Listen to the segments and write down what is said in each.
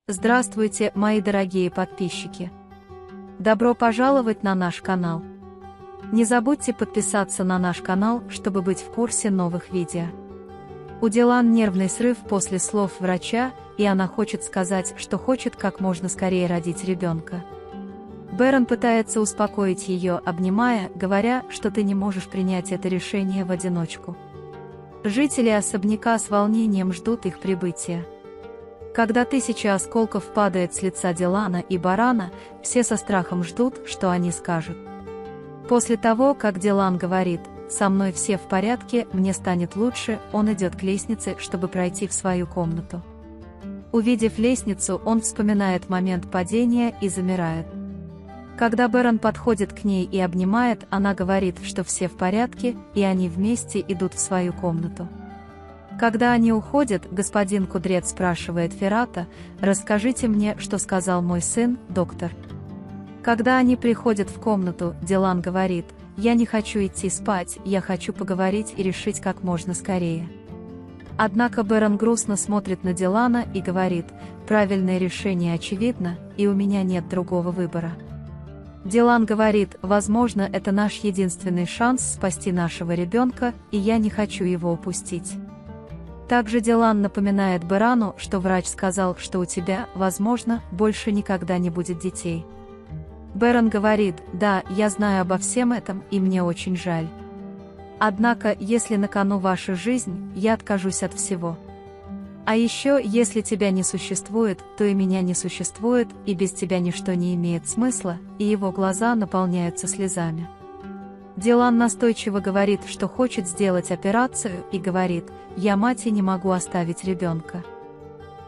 Здравствуйте, мои дорогие подписчики! Добро пожаловать на наш канал! Не забудьте подписаться на наш канал, чтобы быть в курсе новых видео. У Дилан нервный срыв после слов врача, и она хочет сказать, что хочет как можно скорее родить ребенка. Бэрон пытается успокоить ее, обнимая, говоря, что ты не можешь принять это решение в одиночку. Жители особняка с волнением ждут их прибытия. Когда тысяча осколков падает с лица Дилана и Барана, все со страхом ждут, что они скажут. После того, как Дилан говорит «со мной все в порядке, мне станет лучше», он идет к лестнице, чтобы пройти в свою комнату. Увидев лестницу, он вспоминает момент падения и замирает. Когда Бэрон подходит к ней и обнимает, она говорит, что все в порядке, и они вместе идут в свою комнату. Когда они уходят, господин Кудрет спрашивает Феррата: «Расскажите мне, что сказал мой сын, доктор». Когда они приходят в комнату, Дилан говорит: «Я не хочу идти спать, я хочу поговорить и решить как можно скорее». Однако Бэрон грустно смотрит на Дилана и говорит: «Правильное решение очевидно, и у меня нет другого выбора». Дилан говорит: «Возможно, это наш единственный шанс спасти нашего ребенка, и я не хочу его упустить». Также Дилан напоминает Бэрону, что врач сказал, что у тебя, возможно, больше никогда не будет детей. Бэрон говорит: «Да, я знаю обо всем этом, и мне очень жаль. Однако, если на кону ваша жизнь, я откажусь от всего. А еще, если тебя не существует, то и меня не существует, и без тебя ничто не имеет смысла», и его глаза наполняются слезами. Дилан настойчиво говорит, что хочет сделать операцию, и говорит: «Я мать и не могу оставить ребенка».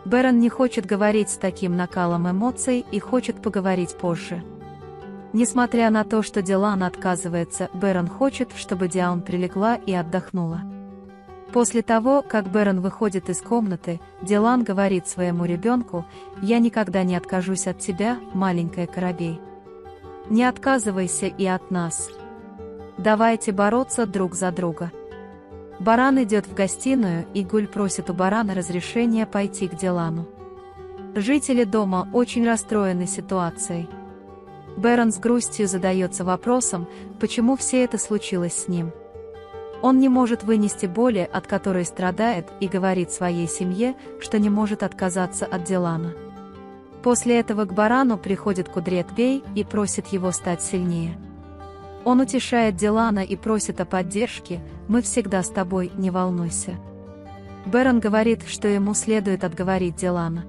Бэрон не хочет говорить с таким накалом эмоций и хочет поговорить позже. Несмотря на то, что Дилан отказывается, Бэрон хочет, чтобы Диан прилегла и отдохнула. После того, как Бэрон выходит из комнаты, Дилан говорит своему ребенку: «Я никогда не откажусь от тебя, маленькая Коробей. Не отказывайся и от нас. Давайте бороться друг за друга». Баран идет в гостиную, и Гуль просит у Барана разрешения пойти к Дилану. Жители дома очень расстроены ситуацией. Бэрон с грустью задается вопросом, почему все это случилось с ним. Он не может вынести боли, от которой страдает, и говорит своей семье, что не может отказаться от Дилана. После этого к Барану приходит Кудрет Бей и просит его стать сильнее. Он утешает Дилана и просит о поддержке: «Мы всегда с тобой, не волнуйся». Бэрон говорит, что ему следует отговорить Дилана.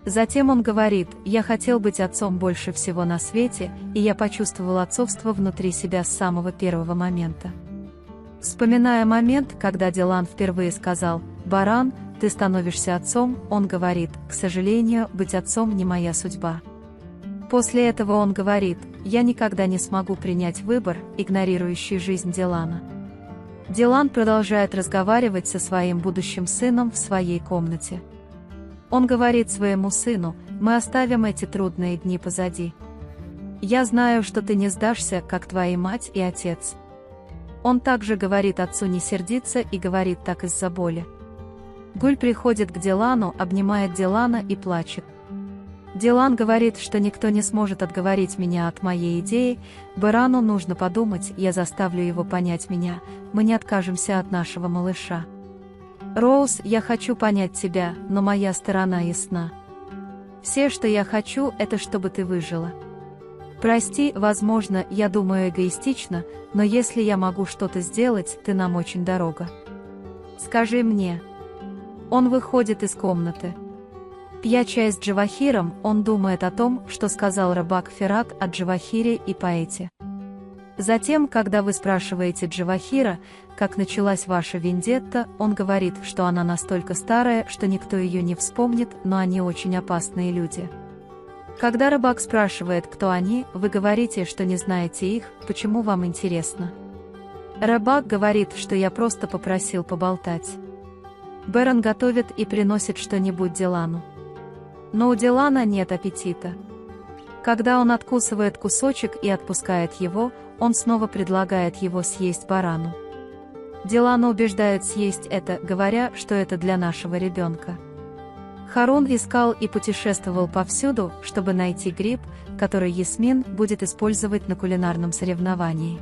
Затем он говорит: «Я хотел быть отцом больше всего на свете, и я почувствовал отцовство внутри себя с самого первого момента». Вспоминая момент, когда Дилан впервые сказал: «Баран, ты становишься отцом», он говорит: «К сожалению, быть отцом не моя судьба». После этого он говорит: «Я никогда не смогу принять выбор, игнорирующий жизнь Дилана». Дилан продолжает разговаривать со своим будущим сыном в своей комнате. Он говорит своему сыну: «Мы оставим эти трудные дни позади. Я знаю, что ты не сдашься, как твои мать и отец». Он также говорит отцу не сердиться и говорит так из-за боли. Гуль приходит к Дилану, обнимает Дилана и плачет. Дилан говорит, что никто не сможет отговорить меня от моей идеи, Бэрону нужно подумать, я заставлю его понять меня, мы не откажемся от нашего малыша. Роуз, я хочу понять тебя, но моя сторона ясна. Все, что я хочу, это чтобы ты выжила. Прости, возможно, я думаю эгоистично, но если я могу что-то сделать, ты нам очень дорога. Скажи мне». Он выходит из комнаты. Пья чай с Джавахиром, он думает о том, что сказал рыбак Феррат о Джавахире и поэте. Затем, когда вы спрашиваете Джавахира, как началась ваша вендетта, он говорит, что она настолько старая, что никто ее не вспомнит, но они очень опасные люди. Когда рыбак спрашивает, кто они, вы говорите, что не знаете их, почему вам интересно. Рыбак говорит, что я просто попросил поболтать. Бэрон готовит и приносит что-нибудь Дилану. Но у Дилана нет аппетита. Когда он откусывает кусочек и отпускает его, он снова предлагает его съесть Барану. Дилана убеждает съесть это, говоря, что это для нашего ребенка. Харун искал и путешествовал повсюду, чтобы найти гриб, который Ясмин будет использовать на кулинарном соревновании.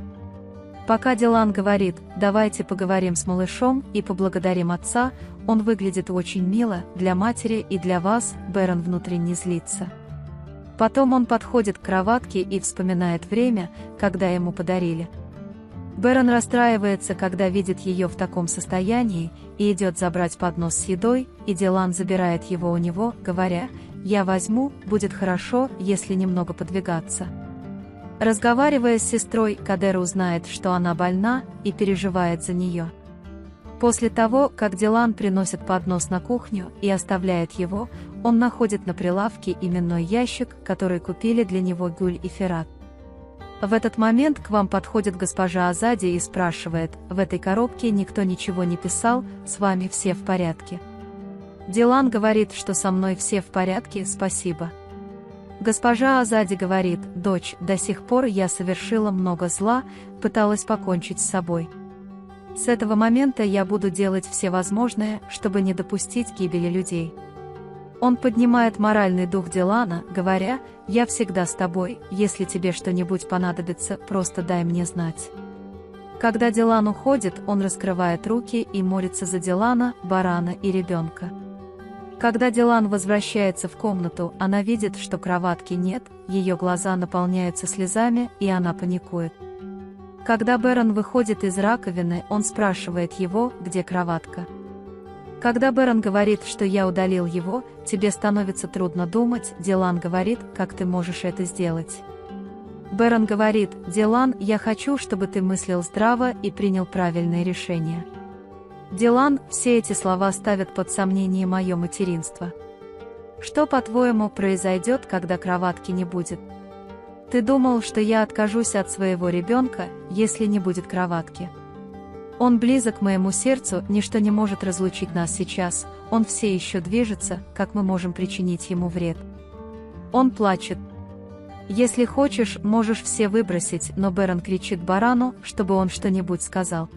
Пока Дилан говорит «давайте поговорим с малышом и поблагодарим отца», он выглядит очень мило для матери и для вас, Бэрон внутренне злится. Потом он подходит к кроватке и вспоминает время, когда ему подарили. Бэрон расстраивается, когда видит ее в таком состоянии, и идет забрать поднос с едой, и Дилан забирает его у него, говоря «я возьму, будет хорошо, если немного подвигаться». Разговаривая с сестрой, Кадер узнает, что она больна, и переживает за нее. После того, как Дилан приносит поднос на кухню и оставляет его, он находит на прилавке именной ящик, который купили для него Гюль и Ферат. В этот момент к вам подходит госпожа Азади и спрашивает: «В этой коробке никто ничего не писал, с вами все в порядке?» Дилан говорит, что со мной все в порядке, спасибо. Госпожа Азади говорит: «Дочь, до сих пор я совершила много зла, пыталась покончить с собой. С этого момента я буду делать все возможное, чтобы не допустить гибели людей». Он поднимает моральный дух Дилана, говоря: «Я всегда с тобой, если тебе что-нибудь понадобится, просто дай мне знать». Когда Дилан уходит, он раскрывает руки и молится за Дилана, Барана и ребенка. Когда Дилан возвращается в комнату, она видит, что кроватки нет, ее глаза наполняются слезами, и она паникует. Когда Бэрон выходит из раковины, он спрашивает его, где кроватка. Когда Бэрон говорит, что я удалил его, тебе становится трудно думать, Дилан говорит, как ты можешь это сделать. Бэрон говорит: «Дилан, я хочу, чтобы ты мыслил здраво и принял правильные решения». Дилан, все эти слова ставят под сомнение мое материнство. Что, по-твоему, произойдет, когда кроватки не будет? Ты думал, что я откажусь от своего ребенка, если не будет кроватки? Он близок к моему сердцу, ничто не может разлучить нас сейчас, он все еще движется, как мы можем причинить ему вред. Он плачет. Если хочешь, можешь все выбросить, но Бэрон кричит Барану, чтобы он что-нибудь сказал.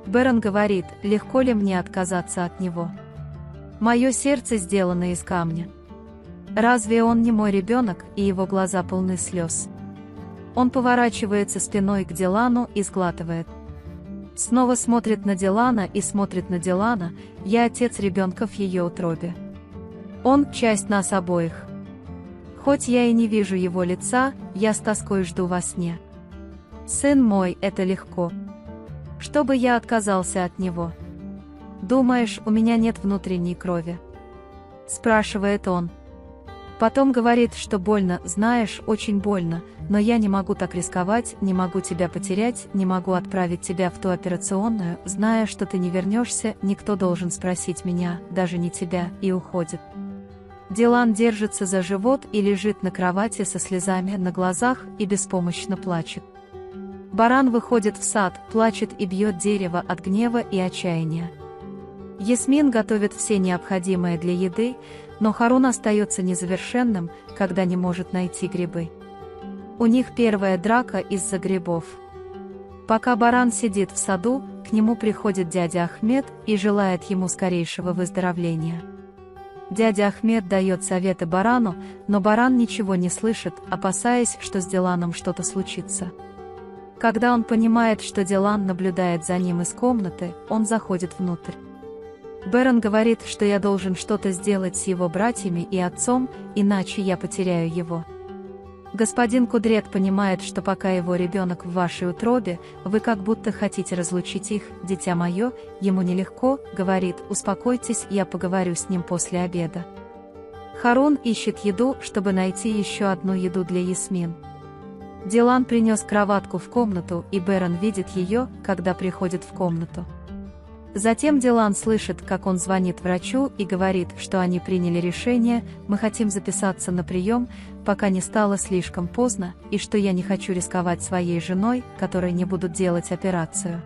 Бэрон говорит: «Легко ли мне отказаться от него? Мое сердце сделано из камня. Разве он не мой ребенок?» И его глаза полны слез. Он поворачивается спиной к Дилану и сглатывает. Снова смотрит на Дилана и смотрит на Дилана: «Я отец ребенка в ее утробе. Он – часть нас обоих. Хоть я и не вижу его лица, я с тоской жду во сне. Сын мой, это легко. Чтобы я отказался от него. Думаешь, у меня нет внутренней крови?» Спрашивает он. Потом говорит, что больно, знаешь, очень больно, но я не могу так рисковать, не могу тебя потерять, не могу отправить тебя в ту операционную, зная, что ты не вернешься, никто должен спросить меня, даже не тебя, и уходит. Дилан держится за живот и лежит на кровати со слезами на глазах и беспомощно плачет. Баран выходит в сад, плачет и бьет дерево от гнева и отчаяния. Ясмин готовит все необходимое для еды, но Харун остается незавершенным, когда не может найти грибы. У них первая драка из-за грибов. Пока Баран сидит в саду, к нему приходит дядя Ахмед и желает ему скорейшего выздоровления. Дядя Ахмед дает советы Барану, но Баран ничего не слышит, опасаясь, что с Диланом что-то случится. Когда он понимает, что Дилан наблюдает за ним из комнаты, он заходит внутрь. Бэрон говорит, что я должен что-то сделать с его братьями и отцом, иначе я потеряю его. Господин Кудрет понимает, что пока его ребенок в вашей утробе, вы как будто хотите разлучить их, дитя мое, ему нелегко, говорит: «Успокойтесь, я поговорю с ним после обеда». Харун ищет еду, чтобы найти еще одну еду для Ясмин. Дилан принес кроватку в комнату, и Бэрон видит ее, когда приходит в комнату. Затем Дилан слышит, как он звонит врачу и говорит, что они приняли решение: «Мы хотим записаться на прием, пока не стало слишком поздно, и что я не хочу рисковать своей женой, которой не будут делать операцию».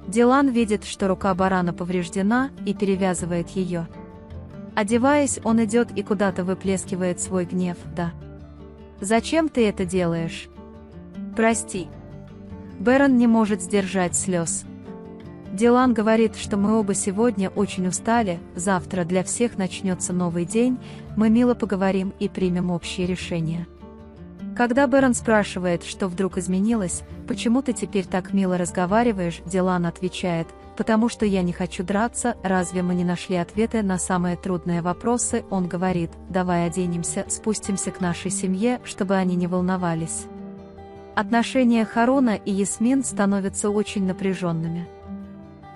Дилан видит, что рука Барана повреждена, и перевязывает ее. Одеваясь, он идет и куда-то выплескивает свой гнев. «Да. Зачем ты это делаешь? Прости». Бэрон не может сдержать слез. Дилан говорит, что мы оба сегодня очень устали, завтра для всех начнется новый день, мы мило поговорим и примем общее решение. Когда Бэрон спрашивает, что вдруг изменилось, почему ты теперь так мило разговариваешь, Дилан отвечает, потому что я не хочу драться, разве мы не нашли ответы на самые трудные вопросы, он говорит, давай оденемся, спустимся к нашей семье, чтобы они не волновались. Отношения Харуна и Ясмин становятся очень напряженными.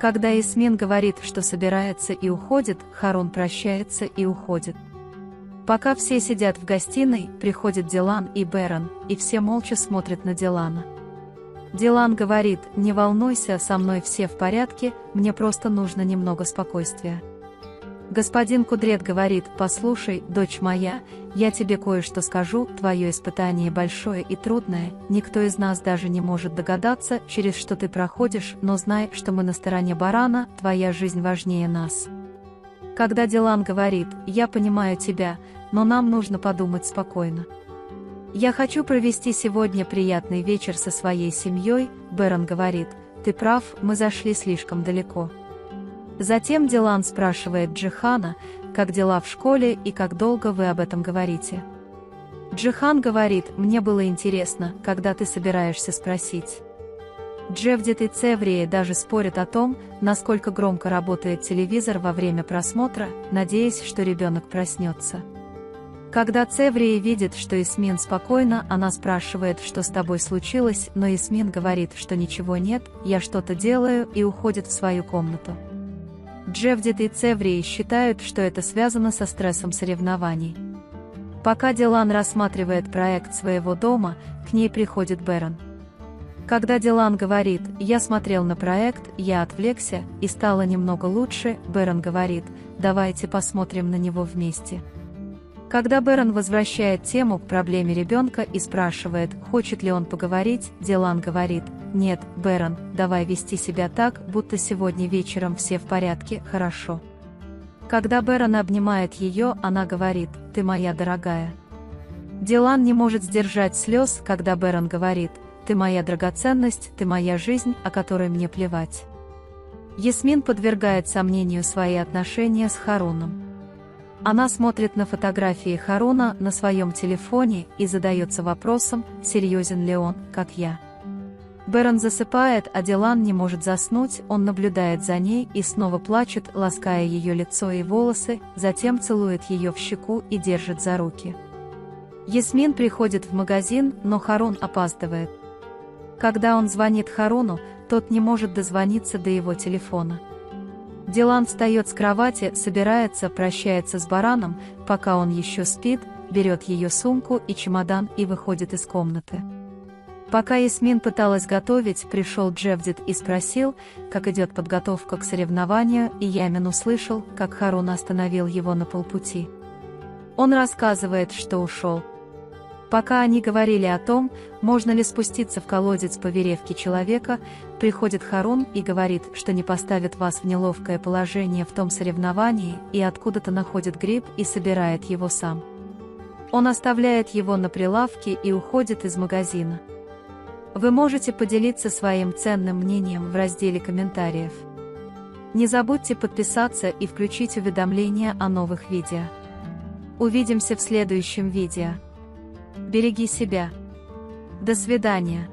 Когда Ясмин говорит, что собирается и уходит, Харун прощается и уходит. Пока все сидят в гостиной, приходят Дилан и Бэрон, и все молча смотрят на Дилана. Дилан говорит, не волнуйся, со мной все в порядке, мне просто нужно немного спокойствия. Господин Кудрет говорит, послушай, дочь моя, я тебе кое-что скажу, твое испытание большое и трудное, никто из нас даже не может догадаться, через что ты проходишь, но знай, что мы на стороне барана, твоя жизнь важнее нас. Когда Дилан говорит, я понимаю тебя, но нам нужно подумать спокойно. Я хочу провести сегодня приятный вечер со своей семьей, Бэрон говорит, ты прав, мы зашли слишком далеко. Затем Дилан спрашивает Джихана, как дела в школе и как долго вы об этом говорите. Джихан говорит, мне было интересно, когда ты собираешься спросить. Джевдет и Цеврия даже спорят о том, насколько громко работает телевизор во время просмотра, надеясь, что ребенок проснется. Когда Цеврия видит, что Ясмин спокойна, она спрашивает, что с тобой случилось, но Ясмин говорит, что ничего нет, я что-то делаю, и уходит в свою комнату. Джевдет и Цеврия считают, что это связано со стрессом соревнований. Пока Дилан рассматривает проект своего дома, к ней приходит Бэрон. Когда Дилан говорит, я смотрел на проект, я отвлекся, и стало немного лучше, Бэрон говорит, давайте посмотрим на него вместе. Когда Бэрон возвращает тему к проблеме ребенка и спрашивает, хочет ли он поговорить, Дилан говорит, нет, Бэрон, давай вести себя так, будто сегодня вечером все в порядке, хорошо. Когда Бэрон обнимает ее, она говорит, ты моя дорогая. Дилан не может сдержать слез, когда Бэрон говорит, ты моя драгоценность, ты моя жизнь, о которой мне плевать. Ясмин подвергает сомнению свои отношения с Харуном. Она смотрит на фотографии Харуна на своем телефоне и задается вопросом, серьезен ли он, как я. Бэрон засыпает, а Дилан не может заснуть, он наблюдает за ней и снова плачет, лаская ее лицо и волосы, затем целует ее в щеку и держит за руки. Ясмин приходит в магазин, но Харун опаздывает. Когда он звонит Харуну, тот не может дозвониться до его телефона. Дилан встает с кровати, собирается, прощается с бараном, пока он еще спит, берет ее сумку и чемодан и выходит из комнаты. Пока Ясмин пыталась готовить, пришел Джевдет и спросил, как идет подготовка к соревнованию, и Ямин услышал, как Харун остановил его на полпути. Он рассказывает, что ушел. Пока они говорили о том, можно ли спуститься в колодец по веревке человека, приходит Харун и говорит, что не поставит вас в неловкое положение в том соревновании, и откуда-то находит гриб и собирает его сам. Он оставляет его на прилавке и уходит из магазина. Вы можете поделиться своим ценным мнением в разделе комментариев. Не забудьте подписаться и включить уведомления о новых видео. Увидимся в следующем видео. Береги себя. До свидания.